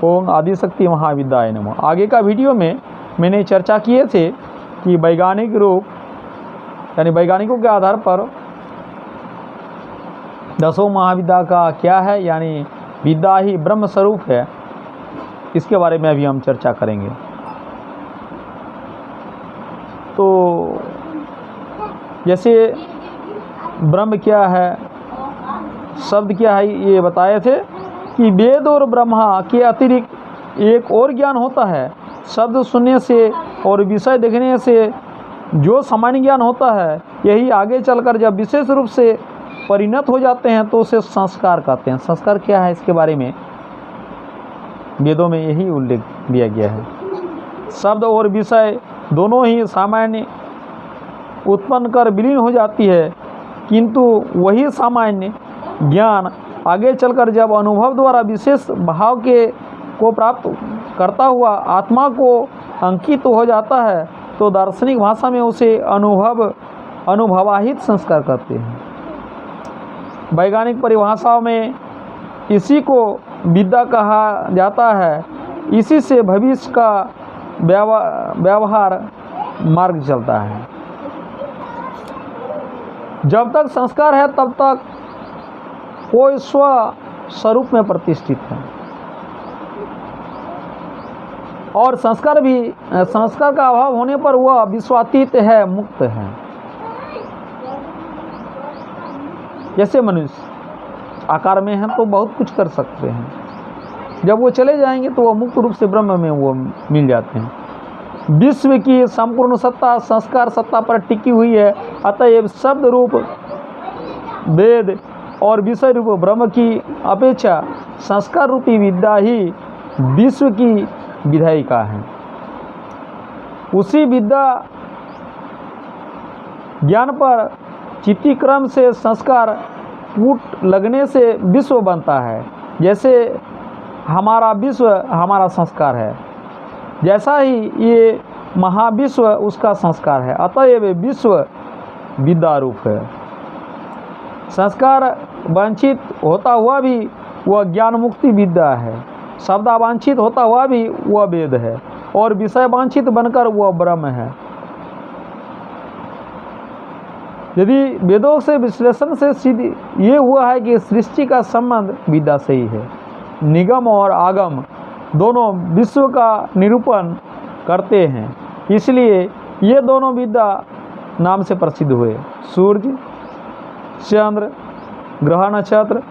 ओम आदिशक्ति महाविद्याय नमः। आगे का वीडियो में मैंने चर्चा किए थे कि वैज्ञानिक रूप यानी वैज्ञानिकों के आधार पर दसों महाविद्या का क्या है, यानी विद्या ही ब्रह्म स्वरूप है। इसके बारे में अभी हम चर्चा करेंगे। तो जैसे ब्रह्म क्या है, शब्द क्या है, ये बताए थे कि वेद और ब्रह्मा के अतिरिक्त एक और ज्ञान होता है। शब्द सुनने से और विषय देखने से जो सामान्य ज्ञान होता है, यही आगे चलकर जब विशेष रूप से परिणत हो जाते हैं तो उसे संस्कार कहते हैं। संस्कार क्या है, इसके बारे में वेदों में यही उल्लेख दिया गया है। शब्द और विषय दोनों ही सामान्य उत्पन्न कर विलीन हो जाती है, किंतु वही सामान्य ज्ञान आगे चलकर जब अनुभव द्वारा विशेष भाव को प्राप्त करता हुआ आत्मा को अंकित हो जाता है तो दार्शनिक भाषा में उसे अनुभवाहित संस्कार कहते हैं। वैज्ञानिक परिभाषाओं में इसी को विद्या कहा जाता है। इसी से भविष्य का व्यवहार मार्ग चलता है। जब तक संस्कार है तब तक कोई स्व स्वरूप में प्रतिष्ठित है, और संस्कार का अभाव होने पर वह विश्वातीत है, मुक्त है। जैसे मनुष्य आकार में हैं तो बहुत कुछ कर सकते हैं, जब वो चले जाएंगे तो वह मुक्त रूप से ब्रह्म में वो मिल जाते हैं। विश्व की संपूर्ण सत्ता संस्कार सत्ता पर टिकी हुई है। अतएव शब्द रूप वेद और विषय रूप ब्रह्म की अपेक्षा संस्कार रूपी विद्या ही विश्व की विधायिका है। उसी विद्या ज्ञान पर चित्तीक्रम से संस्कार कूट लगने से विश्व बनता है। जैसे हमारा विश्व हमारा संस्कार है, जैसा ही ये महाविश्व उसका संस्कार है। अतएव विश्व विद्या रूप है। संस्कार वांछित होता हुआ भी वह ज्ञान मुक्ति विद्या है। शब्दावांछित होता हुआ भी वह वेद है, और विषय वांछित बनकर वह ब्रह्म है। यदि वेदों से विश्लेषण से सिद्ध ये हुआ है कि सृष्टि का संबंध विद्या से ही है। निगम और आगम दोनों विश्व का निरूपण करते हैं, इसलिए ये दोनों विद्या नाम से प्रसिद्ध हुए। सूर्य, चंद्र, ग्रह, नक्षत्र,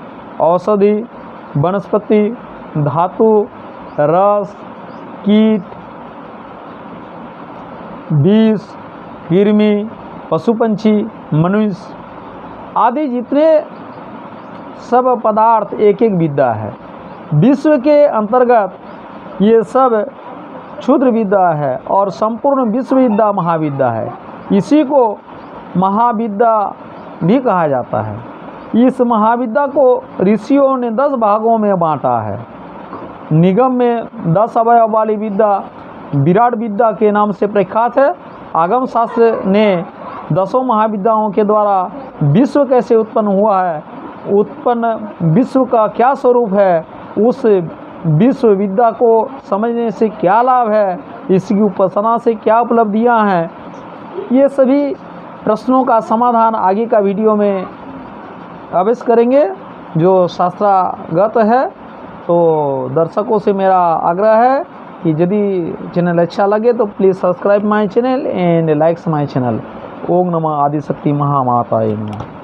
औषधि, वनस्पति, धातु, रस, कीट, विष, कृमि, पशु पंछी, मनुष्य आदि जितने सब पदार्थ एक एक विद्या है। विश्व के अंतर्गत ये सब क्षुद्र विद्या है और संपूर्ण विश्व विद्या महाविद्या है। इसी को महाविद्या भी कहा जाता है। इस महाविद्या को ऋषियों ने 10 भागों में बांटा है। निगम में 10 अवयव वाली विद्या विराट विद्या के नाम से प्रख्यात है। आगम शास्त्र ने 10 महाविद्याओं के द्वारा विश्व कैसे उत्पन्न हुआ है, उत्पन्न विश्व का क्या स्वरूप है, उस विश्व विद्या को समझने से क्या लाभ है, इसकी उपासना से क्या उपलब्धियां हैं, ये सभी प्रश्नों का समाधान आगे का वीडियो में अवश्य करेंगे जो शास्त्रागत है। तो दर्शकों से मेरा आग्रह है कि यदि चैनल अच्छा लगे तो please subscribe my channel and likes my channel. ओम नमः आदिशक्ति महामाताय नमः।